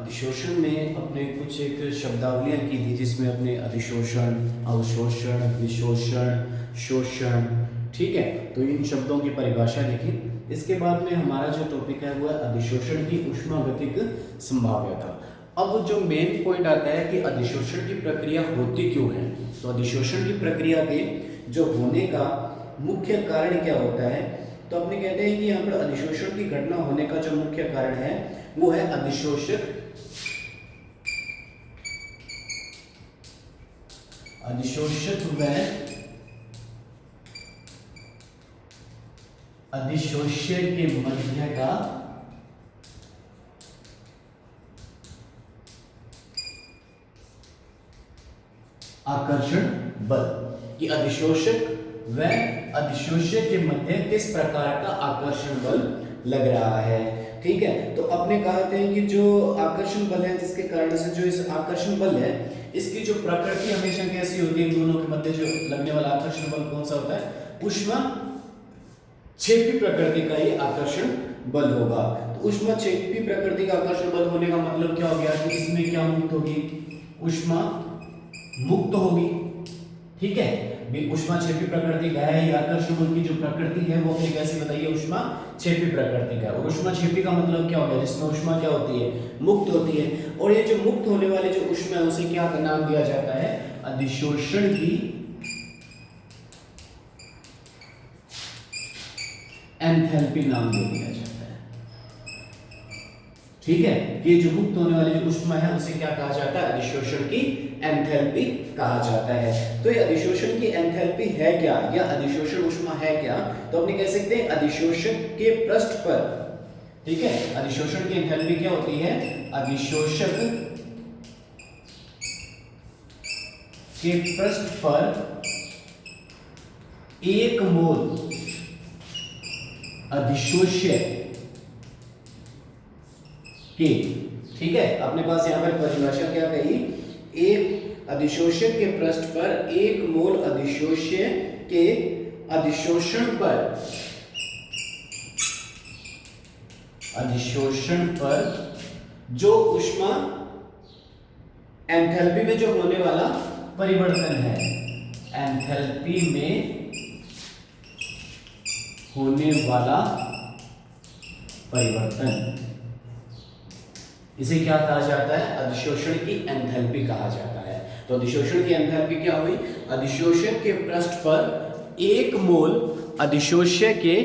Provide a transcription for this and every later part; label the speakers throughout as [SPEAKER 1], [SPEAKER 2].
[SPEAKER 1] अधिशोषण में अपने कुछ एक शब्दावलियाँ की थी जिसमें अपने अधिशोषण, अवशोषण, विशोषण, शोषण, ठीक है। तो इन शब्दों की परिभाषा देखी। इसके बाद में हमारा जो टॉपिक है वो है अधिशोषण की ऊष्मागतिक संभाव्यता। अब जो मेन पॉइंट आता है कि अधिशोषण की प्रक्रिया होती क्यों है, तो अधिशोषण की प्रक्रिया के जो होने का मुख्य कारण क्या होता है, तो अपने कहते हैं कि यहाँ पर अधिशोषण की घटना होने का जो मुख्य कारण है वो है अधिशोषक व अधिशोष्य के मध्य का आकर्षण बल, कि अधिशोषक व अधिशोष्य के मध्य किस प्रकार का आकर्षण बल लग रहा है, ठीक है। तो अपने कहते हैं कि जो आकर्षण बल है जिसके कारण से जो इस आकर्षण बल है इसकी जो प्रकृति हमेशा कैसी होती है, दोनों के मध्य जो लगने वाला आकर्षण बल कौन सा होता है, ऊष्माक्षेपी प्रकृति का ये आकर्षण बल होगा। तो ऊष्माक्षेपी प्रकृति का आकर्षण बल होने का मतलब क्या हो गया कि इसमें क्या मुक्त होगी, ऊष्मा मुक्त होगी, ठीक है। ऊष्माक्षेपी प्रकृति का है, ये आकर्षण बल की जो प्रकृति है वो अपने कैसे बताइए, ऊष्माक्षेपी प्रकृति का। और ऊष्माक्षेपी का मतलब क्या होगा, जिसमें ऊष्मा क्या होती है, मुक्त होती है। और ये जो मुक्त होने वाले जो ऊष्मा है उसे क्या नाम दिया जाता है, अधिशोषण की एंथैल्पी नाम दे दिया जाता है, ठीक है। ये जो मुक्त होने वाली जो ऊष्मा है उसे क्या कहा जाता है, अधिशोषण की एंथैल्पी कहा जाता है। तो ये अधिशोषण की एंथैल्पी है क्या, या अधिशोषण ऊष्मा है क्या, तो अपने कह सकते हैं अधिशोषक के पृष्ठ पर, ठीक है। अधिशोषण की एंथैल्पी क्या होती है, अधिशोषक के पृष्ठ पर 1 मोल अधिशोष्य के, ठीक है। अपने पास यहां पर परिभाषा क्या कही, एक अधिशोषक के पृष्ठ पर 1 मोल अधिशोष्य के अधिशोषण पर जो ऊष्मा एंथैल्पी में जो होने वाला परिवर्तन है, एंथैल्पी में होने वाला परिवर्तन, इसे क्या कहा जाता है, अधिशोषण की एंथैल्पी कहा जाता है। तो अधिशोषण की एंथैल्पी क्या हुई, अधिशोषक के पृष्ठ पर 1 मोल अधिशोष्य के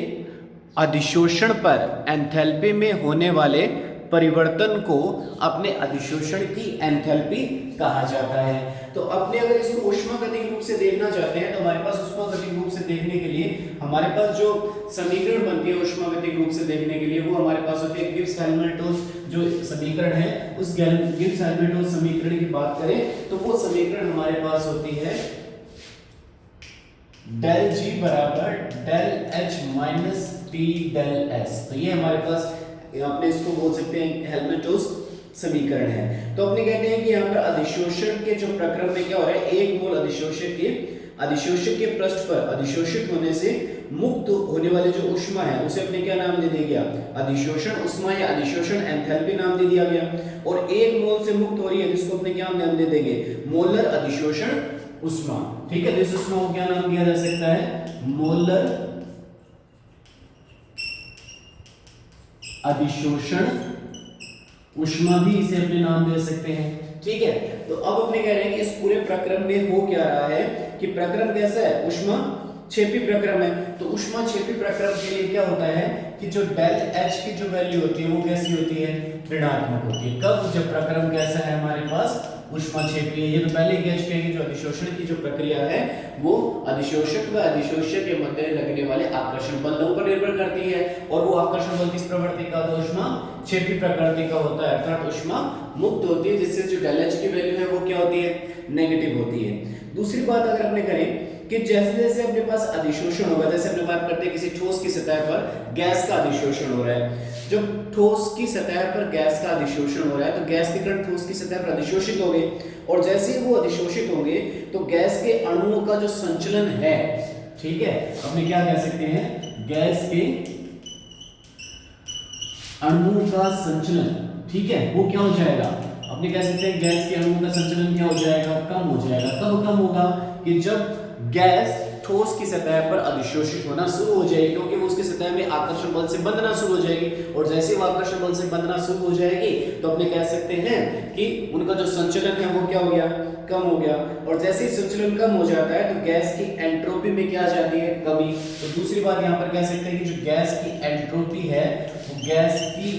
[SPEAKER 1] अधिशोषण पर एंथैल्पी में होने वाले परिवर्तन को अपने अधिशोषण की एंथैल्पी कहा जाता है। तो अपने अगर इसको ऊष्मागतिक रूप से देखना चाहते हैं तो हमारे पास ऊष्मागतिक रूप से देखने के लिए हमारे पास जो समीकरण बनती है ऊष्मागतिक रूप से देखने के लिए वो हमारे पास होती है गिब्स-हेल्महोल्ट्ज़ जो समीकरण है। उस गिब्स-हेल्महोल्ट्ज़ समीकरण की बात करें तो वो समीकरण हमारे पास होती है del G बराबर del H minus T del S। तो ये हमारे पास आपने इसको बोल सकते हैं हेल्महोल्ट्ज़ समीकरण है। तो अपने कहते हैं कि यहाँ पर अधिशोषण के जो प्रक्रम में क्या हो रहा है, 1 मोल अधिशोषक के पृष्ठ पर अधिशोषित होने से मुक्त होने वाले जो ऊष्मा है उसे अपने क्या नाम दे दिया गया, अधिशोषण ऊष्मा या अधिशोषण एंथैल्पी नाम दे दिया गया। और 1 मोल से मुक्त हो रही है जिसको अपने क्या नाम दे देंगे, मोलर अधिशोषण ऊष्मा, ठीक है। इस ऊष्मा को क्या नाम दिया जा सकता है, मोलर अधिशोषण ऊष्मा भी इसे अपने नाम दे सकते हैं, ठीक है। तो अब अपने कह रहे हैं कि इस पूरे प्रक्रम में हो क्या रहा है कि प्रक्रम कैसा है, ऊष्माक्षेपी प्रक्रम है। तो ऊष्माक्षेपी प्रक्रम के लिए क्या होता है कि जो डेल H की जो वैल्यू होती है वो कैसी होती है, ऋणात्मक होती है। कब, जब प्रक्रम कैसा है हमारे पास, ऊष्माक्षेपी है। ये तो पहले कह चुके हैं कि जो अधिशोषण की जो प्रक्रिया है वो अधिशोषक व अधिशोष्य के मध्य लगने वाले आकर्षण बलों पर निर्भर करती है। और वो आकर्षण बल किस प्रवृत्ति का, तो ऊष्माक्षेपी प्रकृति का होता है, अर्थात ऊष्मा मुक्त होती है, जिससे जो डेल H की वैल्यू है वो क्या होती है, नेगेटिव होती है। दूसरी बात अगर अपने करें कि जैसे जैसे अपने पास अधिशोषण होगा, जैसे अपने बात करते हैं किसी ठोस की सतह पर गैस का अधिशोषण हो रहा है, जब ठोस की सतह पर गैस का अधिशोषण हो रहा है तो गैस के कण ठोस की सतह पर अधिशोषित होंगे, और जैसे ही वो अधिशोषित होंगे तो गैस के अणुओं का जो संचलन है, ठीक है, अपने क्या कह सकते हैं, गैस के अणुओं का संचलन ठीक है, वो क्या हो जाएगा, अपने कह सकते हैं गैस के अणुओं का संचलन क्या हो जाएगा, कम हो जाएगा। कब कम होगा कि जब गैस ठोस की सतह पर अधिशोषित होना शुरू हो जाएगी, क्योंकि वो उसकी सतह में आकर्षण बल से बंधना शुरू हो जाएगी, और जैसे ही वो आकर्षण बल से बंधना शुरू हो जाएगी तो अपने कह सकते हैं कि उनका जो संचलन है वो क्या हो गया, कम हो गया। और जैसे ही संचलन कम हो जाता है तो गैस की एंट्रोपी में क्या आ जाती है, कमी। तो दूसरी बात यहाँ पर कह सकते हैं कि जो गैस की एंट्रोपी है वो गैस की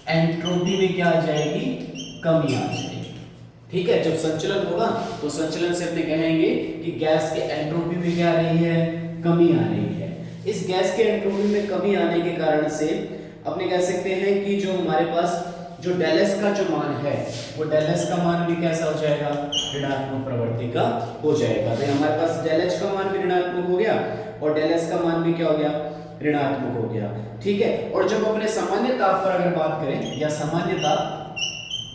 [SPEAKER 1] एंट्रोपी में क्या आ जाएगी, कमी आ जाएगी। ठीक है, जब संचलन होगा तो संचलन से अपने कहेंगे कि गैस के एंट्रोपी में क्या आ रही है, कमी आ रही है। इस गैस के एंट्रोपी में कमी आने के कारण से अपने कह सकते हैं कि जो हमारे पास जो डेल एस का जो मान है वो डेल एस का मान भी कैसा हो जाएगा, ऋणात्मक प्रवृत्ति का हो जाएगा। तो हमारे पास डेल एच का मान भी ऋणात्मक हो गया और डेल एस का मान भी क्या हो गया, ऋणात्मक हो गया। ठीक है, और जब अपने सामान्य ताप पर अगर बात करें या सामान्य ताप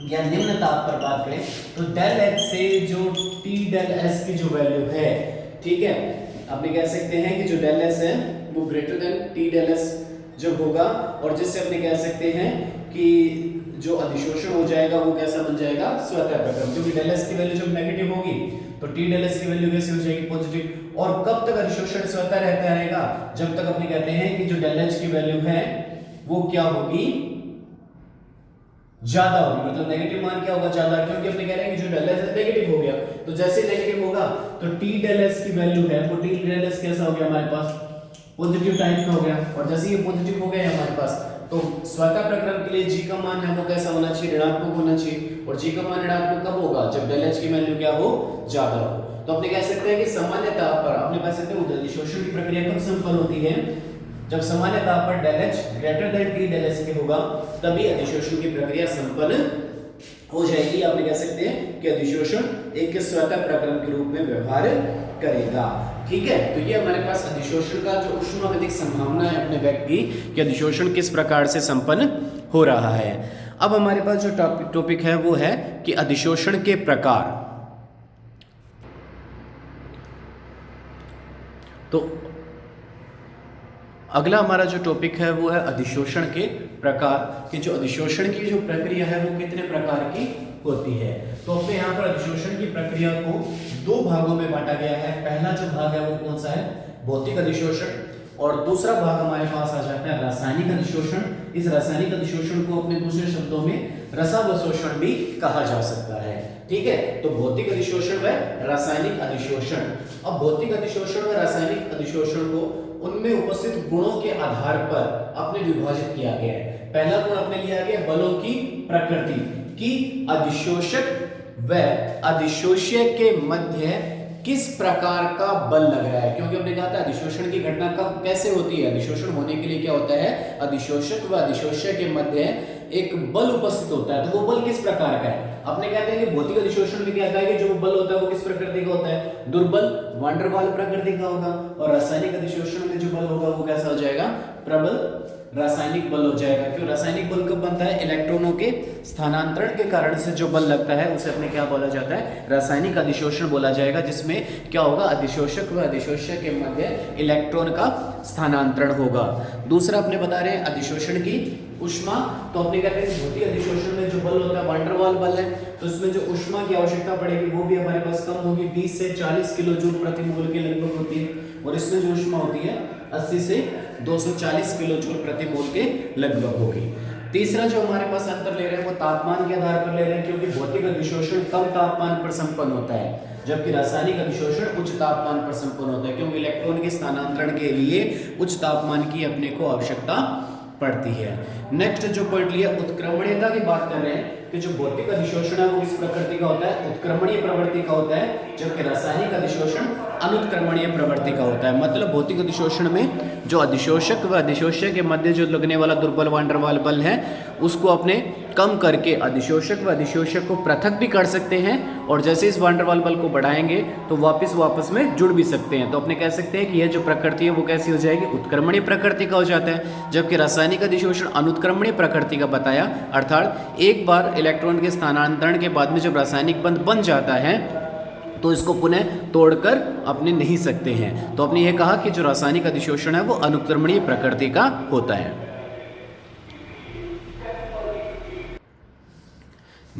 [SPEAKER 1] या निम्न ताप पर बात करें तो डेल एच से जो टी डेल एस की जो वैल्यू है, ठीक है, अपने कह सकते हैं कि जो डेल एस है वो greater than T del S जब होगा, और जिससे अपने कह सकते हैं कि जो अधिशोषण हो जाएगा वो कैसा बन जाएगा, स्वतः प्रक्रम। क्योंकि डेल एस की वैल्यू जब नेगेटिव होगी तो टी डेल एस की वैल्यू कैसे हो जाएगी, पॉजिटिव। और कब तक अधिशोषण स्वतः रहता रहेगा, जब तक अपने कहते हैं कि जो डेल एच की वैल्यू है वो क्या होगी, ज्यादा होगी। मतलब नेगेटिव मान क्या होगा, ज्यादा, क्योंकि अपने कह रहे हैं कि जो डेल एस नेगेटिव हो गया तो जैसे नेगेटिव होगा तो टी डेल एस की वैल्यू है वो टी डेल एस कैसा हो गया, हमारे पास पॉजिटिव टाइप का हो गया। और जैसे ये पॉजिटिव हो गया हमारे पास तो स्वतः प्रक्रम के लिए जी का मान है वो कैसा होना चाहिए, ऋणात्मक होना चाहिए। और जी का मान ऋणात्मक कब होगा, जब डेल एच की वैल्यू क्या हो, ज्यादा हो। तो अपने कह सकते हैं कि सामान्य ताप पर अपने कह सकते हैं अधिशोषण की प्रक्रिया कब संपन्न होती है, जब सामान्य ताप पर del H greater than T del S के होगा, तभी अधिशोषण की प्रक्रिया संपन्न हो जाएगी। आपने कह सकते हैं कि अधिशोषण एक स्वतः प्रक्रम के रूप में व्यवहार करेगा। ठीक है, तो ये हमारे पास अधिशोषण का जो ऊष्मागतिक संभावना है अपने व्यक्ति कि अधिशोषण किस प्रकार से संपन्न हो रहा है। अब हमारे पास जो टॉपिक है वो है कि अधिशोषण के प्रकार। तो अगला हमारा जो टॉपिक है वो है अधिशोषण के प्रकार, कि जो अधिशोषण की जो प्रक्रिया है वो कितने प्रकार की होती है। तो अपने यहाँ पर अधिशोषण की प्रक्रिया को दो भागों में बांटा गया है। पहला जो भाग है वो कौन सा है, भौतिक अधिशोषण, और दूसरा भाग हमारे पास आ जाता है रासायनिक अधिशोषण। इस रासायनिक अधिशोषण को अपने दूसरे शब्दों में रसावशोषण भी कहा जा सकता है। ठीक है, तो भौतिक अधिशोषण व रासायनिक अधिशोषण। अब भौतिक अधिशोषण व रासायनिक अधिशोषण को उनमें उपस्थित गुणों के आधार पर अपने विभाजित किया गया है। पहला गुण अपने लिया गया बलों की प्रकृति, कि अधिशोषक व अधिशोष्य के मध्य किस प्रकार का बल लग रहा है। क्योंकि हमने कहा था अधिशोषण की घटना कब कैसे होती है, अधिशोषण होने के लिए क्या होता है, अधिशोषक व अधिशोष्य के मध्य एक बल उपस्थित होता है। तो वो बल किस प्रकार का है, अपने कहते हैं कि भौतिक अधिशोषण में कहता है कि जो बल होता है वो किस प्रकृति का होता है, दुर्बल वान डेर वाल प्रकृति का होगा। और रासायनिक अधिशोषण में जो बल होगा वो कैसा हो जाएगा, प्रबल रासायनिक बल हो जाएगा। क्यों, रासायनिक बल कब बनता है, इलेक्ट्रॉनों के स्थानांतरण के कारण से जो बल लगता है उसे अपने क्या बोला जाता है, रासायनिक अधिशोषण बोला जाएगा, जिसमें क्या होगा, अधिशोषक व अधिशोष्य के मध्य इलेक्ट्रॉन का स्थानांतरण होगा। दूसरा अपने बता रहे हैं अधिशोषण की ऊष्मा। तो अपने कहते हैं भौतिक अधिशोषण में जो बल होता है वान डेर वाल बल है, तो इसमें जो ऊष्मा की आवश्यकता पड़ेगी वो भी हमारे पास कम होगी, 20 से 40 किलो जूल प्रति मोल के लगभग होती है। और इसमें जो ऊष्मा होती है 80 से 240 किलो जूल प्रति मोल के लगभग होगी। तीसरा जो हमारे पास अंतर ले रहे हैं वो तापमान के आधार पर ले रहे हैं, क्योंकि भौतिक अधिशोषण कम तापमान पर संपन्न होता है जबकि रासायनिक अधिशोषण उच्च तापमान पर संपन्न होता है, क्योंकि इलेक्ट्रॉन के स्थानांतरण के लिए उच्च तापमान की अपने को आवश्यकता पड़ती है। नेक्स्ट जो पॉइंट लिया उत्क्रमणीयता की बात कर रहे हैं कि जो भौतिक अधिशोषण है वो किस प्रकृति का होता है, उत्क्रमणीय प्रवृत्ति का होता है, जबकि रासायनिक अधिशोषण अनुत्क्रमणीय प्रवृत्ति का होता है। मतलब भौतिक अधिशोषण में जो अधिशोषक व अधिशोष्य के मध्य जो लगने वाला दुर्बल वान डेर वाल बल है उसको अपने कम करके अधिशोषक व अधिशोष्य को पृथक भी कर सकते हैं, और जैसे इस वान डेर वाल बल को बढ़ाएंगे तो वापस में जुड़ भी सकते हैं। तो अपने कह सकते हैं कि यह जो प्रकृति है वो कैसी हो जाएगी, उत्क्रमणीय प्रकृति का हो जाता है, जबकि रासायनिक अधिशोषण अनुत्क्रमणीय प्रकृति का बताया। अर्थात एक बार इलेक्ट्रॉन के स्थानांतरण के बाद में जब रासायनिक बंध बन जाता है तो इसको पुनः तोड़कर अपने नहीं सकते हैं। तो आपने ये कहा कि जो रासायनिक अधिशोषण है वो अनुत्क्रमणीय प्रकृति का होता है।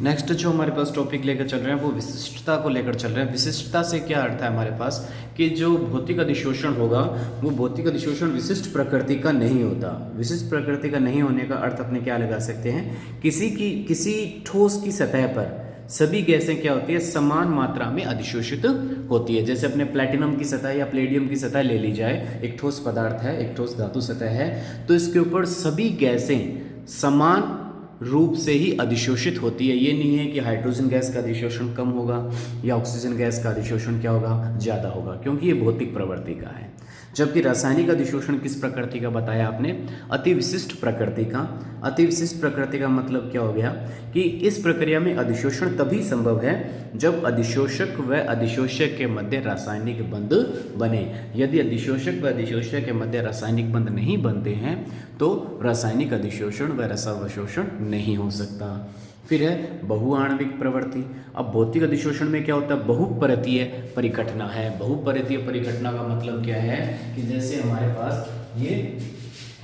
[SPEAKER 1] नेक्स्ट जो हमारे पास टॉपिक लेकर चल रहे हैं वो विशिष्टता को लेकर चल रहे हैं। विशिष्टता से क्या अर्थ है हमारे पास कि जो भौतिक अधिशोषण होगा वो भौतिक अधिशोषण विशिष्ट प्रकृति का नहीं होता। विशिष्ट प्रकृति का नहीं होने का अर्थ अपने क्या लगा सकते हैं, किसी ठोस की सतह पर सभी गैसें क्या होती है, समान मात्रा में अधिशोषित होती है। जैसे अपने प्लैटिनम की सतह या प्लेडियम की सतह ले ली जाए, एक ठोस पदार्थ है, एक ठोस धातु सतह है, तो इसके ऊपर सभी गैसें समान रूप से ही अधिशोषित होती है। ये नहीं है कि हाइड्रोजन गैस का अधिशोषण कम होगा या ऑक्सीजन गैस का अधिशोषण क्या होगा, ज़्यादा होगा, क्योंकि ये भौतिक प्रवृत्ति का है। जबकि रासायनिक अधिशोषण किस प्रकृति का बताया आपने, अति विशिष्ट प्रकृति का। अति विशिष्ट प्रकृति का मतलब क्या हो गया कि इस प्रक्रिया में अधिशोषण तभी संभव है जब अधिशोषक व अधिशोष्य के मध्य रासायनिक बंध बने। यदि अधिशोषक व अधिशोष्य के मध्य रासायनिक बंध नहीं बनते हैं तो रासायनिक अधिशोषण व रसावशोषण नहीं हो सकता। फिर है बहुआण्विक प्रवृत्ति। अब भौतिक अधिशोषण में क्या होता है, बहुपरतीय परिघटना है। बहुपरतीय परिघटना का मतलब क्या है कि जैसे हमारे पास ये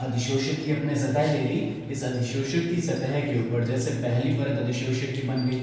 [SPEAKER 1] अधिशोषक की अपने सतह ले ली, इस अधिशोषक की सतह के ऊपर जैसे पहली परत अधिशोषक की बन गई,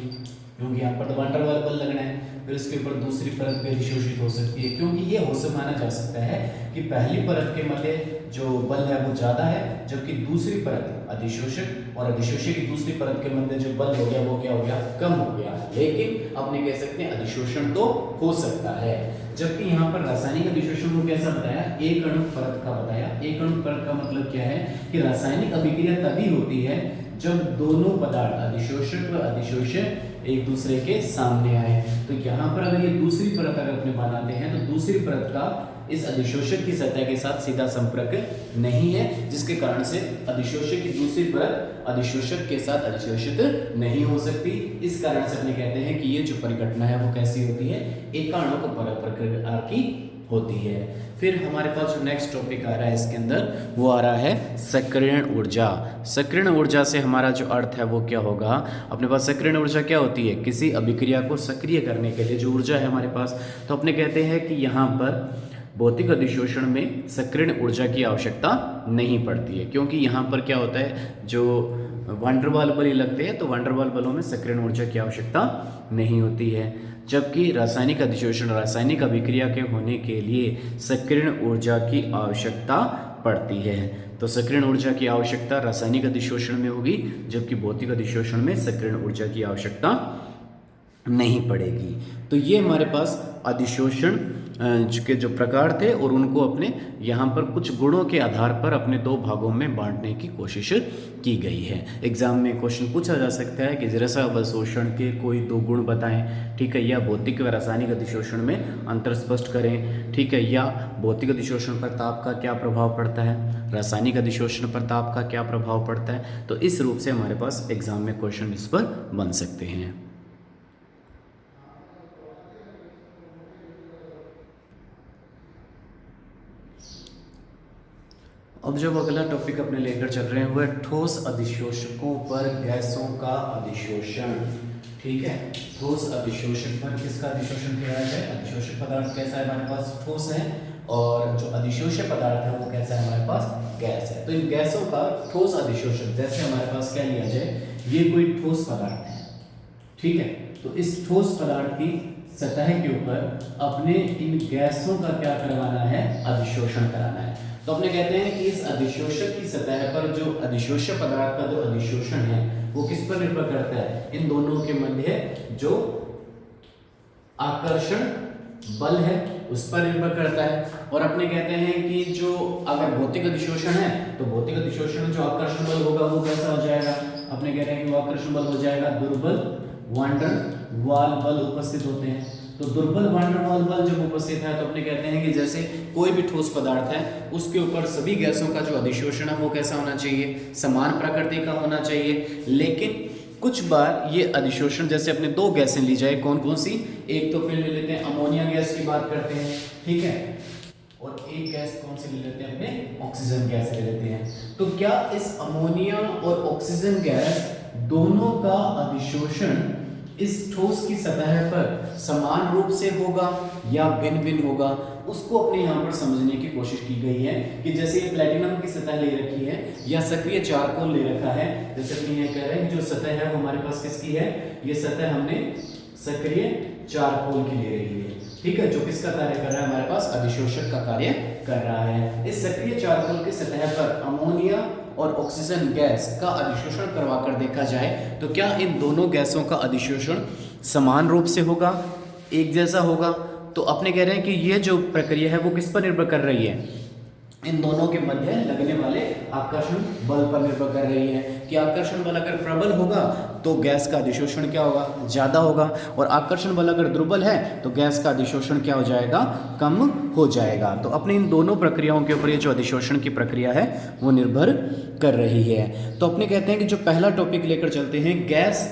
[SPEAKER 1] क्योंकि यहाँ पर तो वाटर वाला बल लगना है, फिर उसके ऊपर दूसरी परत भी अधिशोषित हो सकती है, क्योंकि ये हो से माना जा सकता है कि पहली परत के मध्य जो बल है वो ज़्यादा है, जबकि दूसरी परत अधिशोषक और अधिशोषक की दूसरी परत के मध्य जो बल हो गया वो क्या हो गया, कम हो गया। लेकिन अपने कह सकते हैं अधिशोषण तो हो सकता है। जबकि यहाँ पर रासायनिक अधिशोषण को कैसा बताया, एक अणु परत का बताया। एक अणु परत का मतलब क्या है कि रासायनिक अभिक्रिया तभी होती है जब दोनों पदार्थ अधिशोषक व अधिशोष्य एक दूसरे के सामने आए। तो यहाँ पर अगर ये दूसरी परत अगर अपने बनाते हैं तो दूसरी परत का इस अधिशोषक की सतह के साथ सीधा संपर्क नहीं है, जिसके कारण से अधिशोषक की दूसरी परत अधिशोषक के साथ अधिशोषित नहीं हो सकती। इस कारण से अपने कहते हैं कि ये जो परिघटना है वो कैसी होती है, एकाणुक प्रकार की होती है। फिर हमारे पास जो नेक्स्ट टॉपिक आ रहा है इसके अंदर वो आ रहा है सक्रियण ऊर्जा। सक्रियण ऊर्जा से हमारा जो अर्थ है वो क्या होगा, अपने पास सक्रियण ऊर्जा क्या होती है, किसी अभिक्रिया को सक्रिय करने के लिए जो ऊर्जा है हमारे पास, तो अपने कहते हैं कि यहाँ पर भौतिक अधिशोषण में सक्रियण ऊर्जा की आवश्यकता नहीं पड़ती है, क्योंकि यहाँ पर क्या होता है, जो वांडरवाल बल लगते हैं तो वांडरवाल बलों में सक्रियण ऊर्जा की आवश्यकता नहीं होती है। जबकि रासायनिक अधिशोषण रासायनिक अभिक्रिया के होने के लिए सक्रियण ऊर्जा की आवश्यकता पड़ती है। तो सक्रियण ऊर्जा की आवश्यकता रासायनिक अधिशोषण में होगी, जबकि भौतिक अधिशोषण में सक्रियण ऊर्जा की आवश्यकता नहीं पड़ेगी। तो ये हमारे पास अधिशोषण के जो प्रकार थे और उनको अपने यहाँ पर कुछ गुणों के आधार पर अपने दो भागों में बांटने की कोशिश की गई है। एग्जाम में क्वेश्चन पूछा जा सकता है कि रसावशोषण के कोई दो गुण बताएं, ठीक है, या भौतिक व रासायनिक अधिशोषण में अंतर स्पष्ट करें, ठीक है, या भौतिक अधिशोषण पर ताप का क्या प्रभाव पड़ता है, रासायनिक अधिशोषण पर ताप का क्या प्रभाव पड़ता है। तो इस रूप से हमारे पास एग्जाम में क्वेश्चन इस पर बन सकते हैं। अब जब अगला टॉपिक अपने लेकर चल रहे हैं वो है ठोस अधिशोषकों पर गैसों का अधिशोषण। ठीक है, ठोस अधिशोषक पर किसका अधिशोषण किया जाए, अधिशोषक पदार्थ कैसा है हमारे पास, ठोस है, और जो अधिशोष्य पदार्थ है वो कैसा है हमारे पास, गैस है। तो इन गैसों का ठोस अधिशोषक, जैसे हमारे पास क्या लिया जाए, ये कोई ठोस पदार्थ है, ठीक है, तो इस ठोस पदार्थ की सतह के ऊपर अपने इन गैसों का क्या करवाना है, अधिशोषण कराना है। तो अपने कहते हैं कि इस अधिशोषक की सतह पर जो अधिशोष्य पदार्थ का जो अधिशोषण है वो किस पर निर्भर करता है, इन दोनों के मध्य जो आकर्षण बल है उस पर निर्भर करता है। और अपने कहते हैं कि जो अगर भौतिक अधिशोषण है तो भौतिक अधिशोषण में जो आकर्षण बल होगा वो कैसा हो जाएगा, अपने कहते हैं कि वो आकर्षण बल हो जाएगा दुर्बल वांडर वाल बल उपस्थित होते हैं। तो दुर्बल वांडर वाल बल जब उपस्थित है तो अपने कहते हैं कि जैसे कोई भी ठोस पदार्थ है उसके ऊपर सभी गैसों का जो अधिशोषण है वो कैसा होना चाहिए, समान प्रकृति का होना चाहिए। लेकिन कुछ बार ये अधिशोषण, जैसे अपने दो गैसें ली जाए, कौन कौन सी, एक तो फिर ले लेते हैं अमोनिया गैस की बात करते हैं, ठीक है, और एक गैस कौन सी ले लेते हैं, अपने ऑक्सीजन गैस ले लेते हैं। तो क्या इस अमोनिया और ऑक्सीजन गैस दोनों का अधिशोषण इस ठोस की सतह पर समान रूप से होगा या भिन्न भिन्न होगा, उसको अपने यहाँ पर समझने की कोशिश की गई है। कि जैसे ये प्लैटिनम की सतह ले रखी है या सक्रिय चारकोल ले रखा है, जैसे अपने ये कह रहे हैं कि जो सतह है वो हमारे पास किसकी है, ये सतह हमने सक्रिय चारकोल की ले रही है, ठीक है, जो किसका कार्य कर रहा है, हमारे पास अधिशोषक का कार्य कर रहा है। इस सक्रिय चारकोल की सतह पर अमोनिया और ऑक्सीजन गैस का अधिशोषण करवाकर देखा जाए तो क्या इन दोनों गैसों का अधिशोषण समान रूप से होगा, एक जैसा होगा? तो अपने कह रहे हैं कि ये जो प्रक्रिया है वो किस पर निर्भर कर रही है, इन दोनों के मध्य लगने वाले आकर्षण बल पर निर्भर कर रही है कि आकर्षण बल अगर प्रबल होगा तो गैस का अधिशोषण क्या होगा, ज़्यादा होगा, और आकर्षण बल अगर दुर्बल है तो गैस का अधिशोषण क्या हो जाएगा, कम हो जाएगा। तो अपने इन दोनों प्रक्रियाओं के ऊपर ये जो अधिशोषण की प्रक्रिया है वो निर्भर कर रही है। तो अपने कहते हैं कि जो पहला टॉपिक लेकर चलते हैं, गैस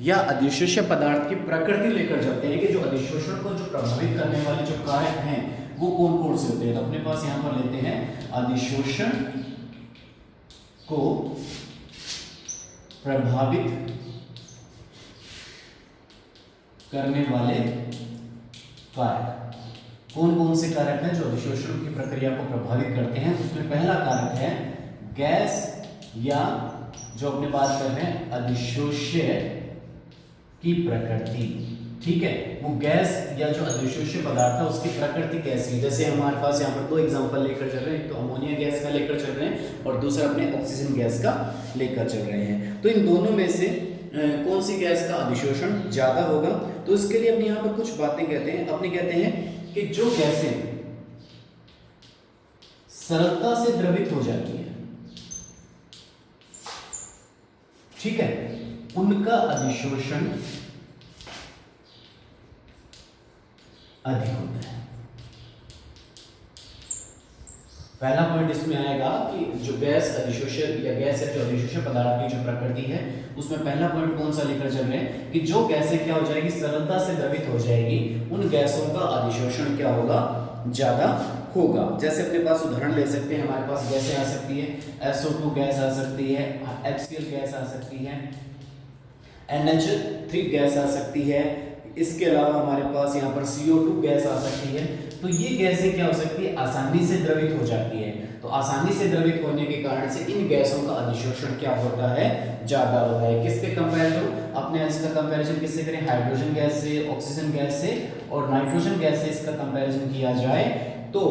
[SPEAKER 1] या अधिशोष्य पदार्थ की प्रकृति लेकर चलते हैं कि जो अधिशोषण को जो प्रभावित करने वाले जो कारक हैं वो कौन कौन से होते हैं। तो अपने पास यहां पर लेते हैं अधिशोषण को प्रभावित करने वाले कारक कौन कौन से कारक हैं जो अधिशोषण की प्रक्रिया को प्रभावित करते हैं। उसमें पहला कारक है गैस या जो अपने बात कर रहे हैं अधिशोष्य की प्रकृति, ठीक है, वो गैस या जो अधिशोष्य पदार्थ है उसकी प्रकृति कैसी है। जैसे हमारे पास यहाँ पर दो एग्जांपल लेकर चल रहे हैं, तो अमोनिया गैस का लेकर चल रहे हैं और दूसरा अपने ऑक्सीजन गैस का लेकर चल रहे हैं। तो इन दोनों में से कौन सी गैस का अधिशोषण ज्यादा होगा, तो इसके लिए अपने यहाँ पर कुछ बातें कहते हैं। अपने कहते हैं कि जो गैसें सरलता से द्रवित हो जाती है, ठीक है, उनका अधिशोषण अधिक होता है। पहला पॉइंट इसमें आएगा कि जो गैस अधिशोष्य या गैस या जो अधिशोष्य पदार्थ की जो प्रकृति है उसमें पहला पॉइंट कौन सा लेकर चल रहे हैं कि जो गैसें क्या हो जाएगी, सरलता से द्रवित हो जाएगी, उन गैसों का अधिशोषण क्या होगा, ज्यादा होगा। जैसे अपने पास उदाहरण ले सकते हैं, हमारे पास गैसें आ सकती है, SO2 गैस आ सकती है, HCl गैस आ सकती है, NH3 गैस आ सकती है, इसके अलावा हमारे पास यहाँ पर CO2 गैस आ सकती है। तो ये गैसें क्या हो सकती है, आसानी से द्रवित हो जाती है। तो आसानी से द्रवित होने के कारण से इन गैसों का अधिशोषण क्या होता है, ज्यादा होता है। किसके कंपैरिजन, अपने इसका कंपैरिजन किससे करें, हाइड्रोजन गैस से, ऑक्सीजन गैस से और नाइट्रोजन गैस से इसका कंपैरिजन किया जाए तो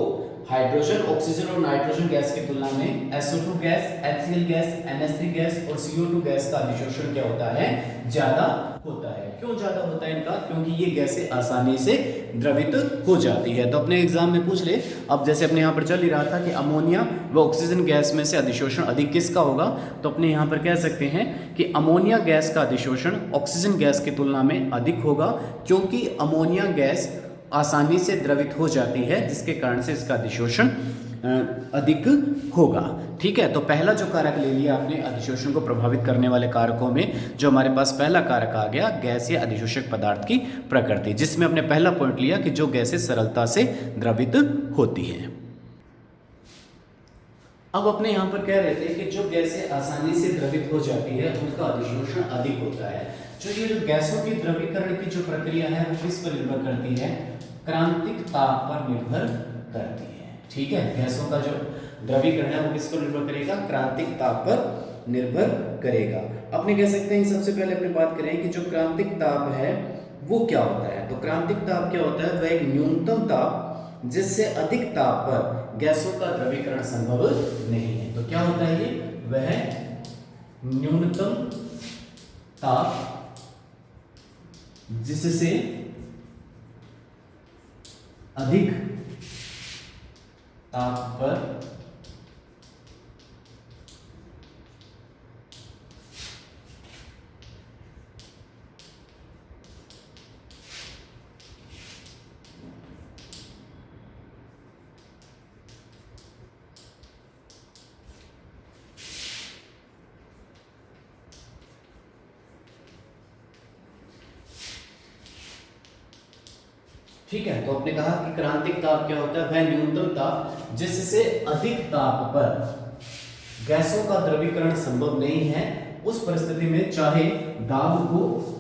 [SPEAKER 1] हाइड्रोजन, ऑक्सीजन और नाइट्रोजन गैस की तुलना में SO2 gas, HCl gas, NH3 gas और CO2 गैस का अधिशोषण क्या होता है, ज्यादा होता है। क्यों ज्यादा होता है इनका, क्योंकि ये गैसें आसानी से द्रवित हो जाती है। तो अपने एग्जाम में पूछ ले, अब जैसे अपने यहाँ पर चल ही रहा था कि अमोनिया व ऑक्सीजन गैस में से अधिशोषण अधिक किसका होगा, तो अपने यहाँ पर कह सकते हैं कि अमोनिया गैस का अधिशोषण ऑक्सीजन गैस की तुलना में अधिक होगा, क्योंकि अमोनिया गैस आसानी से द्रवित हो जाती है, जिसके कारण से इसका अधिशोषण अधिक होगा। ठीक है, तो पहला जो कारक ले लिया आपने अधिशोषण को प्रभावित करने वाले कारकों में, जो हमारे पास पहला कारक आ गया गैस या अधिशोषक पदार्थ की प्रकृति, जिसमें हमने पहला पॉइंट लिया कि जो गैसें सरलता से द्रवित होती हैं। अब अपने यहाँ पर कह रहे थे कि जो गैसें आसानी से द्रवित हो जाती है उनका अधिशोषण अधिक होता है। जो ये गैसों की द्रवीकरण की जो प्रक्रिया है वो किस पर निर्भर करती है, क्रांतिक ताप पर निर्भर करती है। ठीक है, गैसों का जो द्रवीकरण है वो किस पर निर्भर करेगा, क्रांतिक ताप पर निर्भर करेगा। अपने कह सकते हैं सबसे पहले अपने बात करें कि जो क्रांतिक ताप है वो क्या होता है। तो क्रांतिक ताप क्या होता है, वह एक न्यूनतम ताप जिससे अधिक ताप पर गैसों का द्रवीकरण संभव नहीं है। तो क्या होता है ये, वह न्यूनतम ताप जिससे अधिक ताप पर ठीक है, तो आपने कहा कि क्रांतिक ताप क्या होता है, वह न्यूनतम ताप जिससे अधिक ताप पर गैसों का द्रवीकरण संभव नहीं है। उस परिस्थिति में चाहे दाब को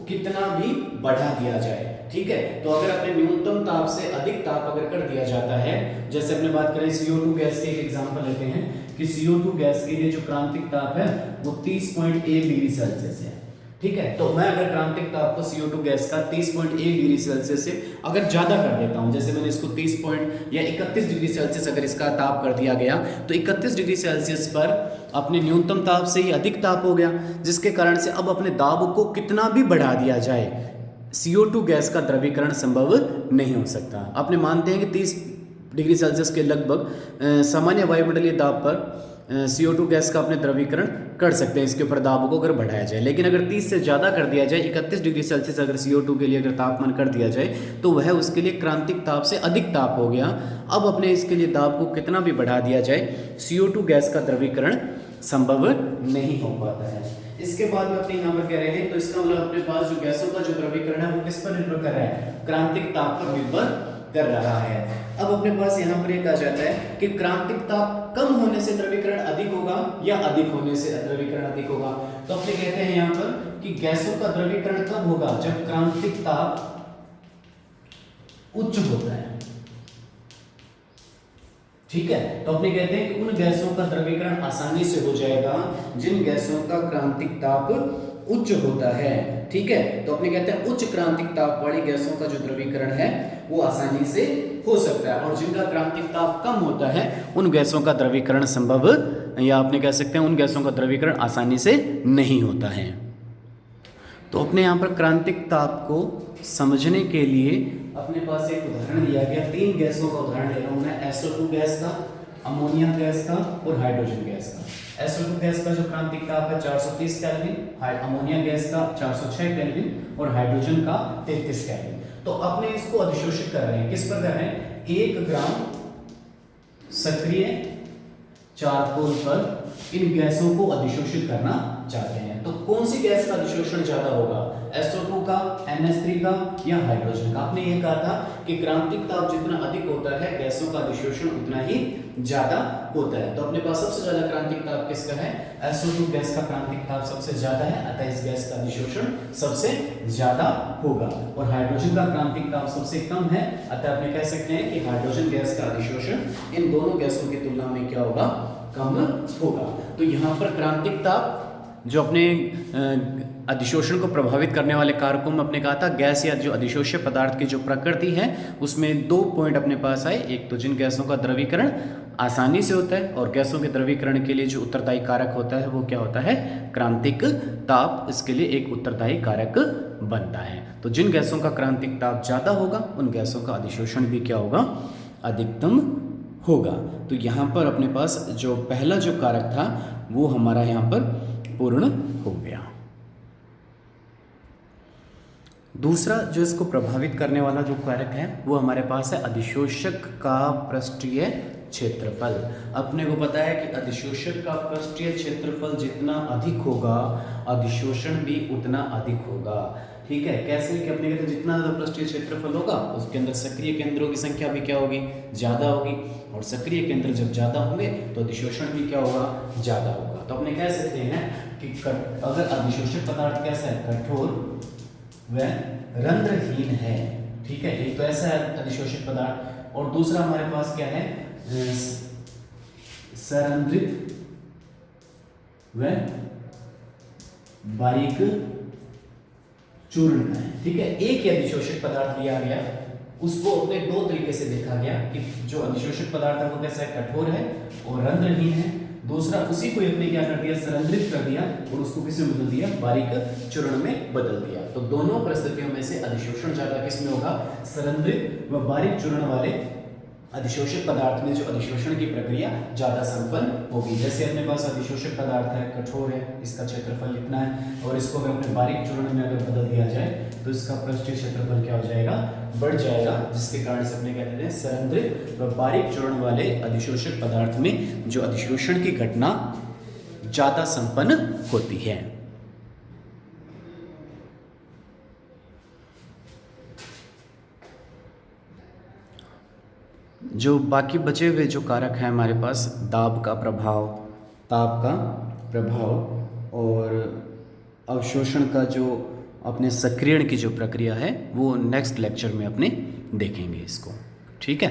[SPEAKER 1] कितना भी बढ़ा दिया जाए। ठीक है, तो अगर अपने न्यूनतम ताप से अधिक ताप अगर कर दिया जाता है, जैसे अपने बात करें CO2 गैस के एक एग्जांपल लेते हैं कि CO2 गैस के लिए जो क्रांतिक ताप है वो 30.1 डिग्री सेल्सियस है। ठीक है। तो मैं अगर क्रांतिक ताप को CO2 गैस का 30.1 डिग्री सेल्सियस से अगर ज़्यादा कर देता हूँ, जैसे मैंने इसको 30 पॉइंट या 31 डिग्री सेल्सियस अगर इसका ताप कर दिया गया, तो 31 डिग्री सेल्सियस पर अपने न्यूनतम ताप से ही अधिक ताप हो गया, जिसके कारण से अब अपने दाब को कितना भी बढ़ा दिया जाए, CO2 गैस का द्रवीकरण संभव नहीं हो सकता। अपने मानते हैं कि 30 डिग्री सेल्सियस के लगभग सामान्य वायुमंडलीय दाब पर CO2 गैस का अपने द्रवीकरण कर सकते हैं, इसके ऊपर दाब को अगर बढ़ाया जाए। लेकिन अगर 30 से ज़्यादा कर दिया जाए, 31 डिग्री सेल्सियस अगर CO2 के लिए अगर तापमान कर दिया जाए, तो वह उसके लिए क्रांतिक ताप से अधिक ताप हो गया। अब अपने इसके लिए दाब को कितना भी बढ़ा दिया जाए, CO2 गैस का द्रवीकरण संभव नहीं हो पाता है। इसके बाद में अपने यहाँ पर कह रहे हैं, तो इसका मतलब अपने पास जो गैसों का जो द्रवीकरण है वो किस पर निर्भर कर रहा है, क्रांतिक ताप पर निर्भर कर रहा है। अब अपने पास यहाँ पर ये कहा जाता है कि क्रांतिक ताप कम होने से द्रवीकरण अधिक होगा या अधिक होने से द्रवीकरण अधिक होगा। तो अपने कहते हैं यहाँ पर कि गैसों का द्रवीकरण कब होगा, जब क्रांतिक ताप उच्च होता है। ठीक है। तो अपने कहते हैं कि उन गैसों का द्रवीकरण आसानी से हो जाएगा जिन गैसों का क्रांतिक ताप उच्च होता है। ठीक है। तो अपने कहते हैं उच्च क्रांतिक ताप वाली गैसों का जो द्रवीकरण है वो आसानी से हो सकता है, और जिनका क्रांतिक ताप कम होता है उन गैसों का द्रवीकरण संभव, या आपने कह सकते हैं उन गैसों का द्रवीकरण आसानी से नहीं होता है। तो अपने यहाँ पर क्रांतिक ताप को समझने के लिए अपने पास एक उदाहरण दिया गया, 3 गैसों का उदाहरण ले रहा हूँ मैं, SO2 गैस का, अमोनिया गैस का और हाइड्रोजन गैस का। SO2 गैस का जो क्रांतिक ताप है 430 केल्विन, अमोनिया गैस का 406 केल्विन और हाइड्रोजन का 33 केल्विन। तो अपने इसको अधिशोषित कर रहे हैं, किस पर कर रहे हैं, 1 ग्राम सक्रिय चारकोल पर इन गैसों को अधिशोषित करना चाहते हैं। तो कौन सी गैस का अधिशोषण ज्यादा होगा, SO2 का, NH3 का या हाइड्रोजन का। आपने ये कहा था कि क्रांतिक ताप जितना अधिक होता है गैसों का अधिशोषण उतना ही ज्यादा होता है। तो अपने पास सबसे ज्यादा क्रांतिक ताप किसका है, SO2 गैस का क्रांतिक ताप सबसे ज्यादा है, अतः इस गैस का अधिशोषण सबसे ज्यादा होगा। और हाइड्रोजन का क्रांतिक ताप सबसे कम है, अतः अपने कह सकते हैं कि हाइड्रोजन गैस का अधिशोषण इन दोनों गैसों की तुलना में क्या होगा, कम होगा। तो यहाँ पर क्रांतिक ताप जो अपने अधिशोषण को प्रभावित करने वाले कारकों में अपने कहा था, गैस या जो अधिशोष्य पदार्थ की जो प्रकृति है उसमें 2 पॉइंट अपने पास आए। एक तो जिन गैसों का द्रवीकरण आसानी से होता है, और गैसों के द्रवीकरण के लिए जो उत्तरदायी कारक होता है वो क्या होता है, क्रांतिक ताप इसके लिए एक उत्तरदायी कारक बनता है। तो जिन गैसों का क्रांतिक ताप ज़्यादा होगा उन गैसों का अधिशोषण भी क्या होगा, अधिकतम होगा। तो यहाँ पर अपने पास जो पहला जो कारक था वो हमारा यहाँ पर पूर्ण हो गया। दूसरा जो इसको प्रभावित करने वाला जो कारक है वो हमारे पास है अधिशोषक का पृष्ठीय क्षेत्रफल। अपने को पता है कि अधिशोषक का पृष्ठीय क्षेत्रफल जितना अधिक होगा अधिशोषण भी उतना अधिक होगा। ठीक है। कैसे कि अपने कहते हैं जितना ज़्यादा पृष्ठीय क्षेत्रफल होगा उसके अंदर सक्रिय केंद्रों की संख्या भी क्या होगी, ज़्यादा होगी, और सक्रिय केंद्र जब ज़्यादा होंगे तो अधिशोषण भी क्या होगा, ज़्यादा होगा। तो अपने कह सकते हैं कि अगर अधिशोषक पदार्थ कैसा है, कठोर व रंध्रहीन है। ठीक है। एक तो ऐसा है अधिशोषक पदार्थ, और दूसरा हमारे पास क्या है, सरंध्रित व बारीक चूर्ण है। ठीक है। एक ही अधिशोषक पदार्थ लिया गया, उसको अपने 2 तरीके से देखा गया कि जो अधिशोषक पदार्थ है वो कैसा है, कठोर है और रंध्रहीन है। दूसरा उसी को अपने क्या कर दिया, सरंध्रित कर दिया और उसको किस में बदल दिया, बारीक चूर्ण में बदल दिया। तो दोनों परिस्थितियों में से अधिशोषण ज्यादा किस में होगा, सरंध्रित व बारीक चूर्ण वाले अधिशोषक पदार्थ में जो अधिशोषण की प्रक्रिया ज्यादा संपन्न होगी। जैसे अपने पास अधिशोषक पदार्थ है, कठोर है, इसका क्षेत्रफल इतना है, और इसको अगर अपने बारीक चूर्ण में अगर बदल दिया जाए तो इसका पृष्ठीय क्षेत्रफल क्या हो जाएगा, बढ़ जाएगा, जिसके कारण से अपने कहते हैं सरंध्रित व बारीक चूर्ण वाले अधिशोषक पदार्थ में जो अधिशोषण की घटना ज्यादा संपन्न होती है। जो बाकी बचे हुए जो कारक हैं हमारे पास, दाब का प्रभाव, ताप का प्रभाव और अवशोषण का जो अपने सक्रियण की जो प्रक्रिया है वो नेक्स्ट लेक्चर में अपने देखेंगे इसको। ठीक है।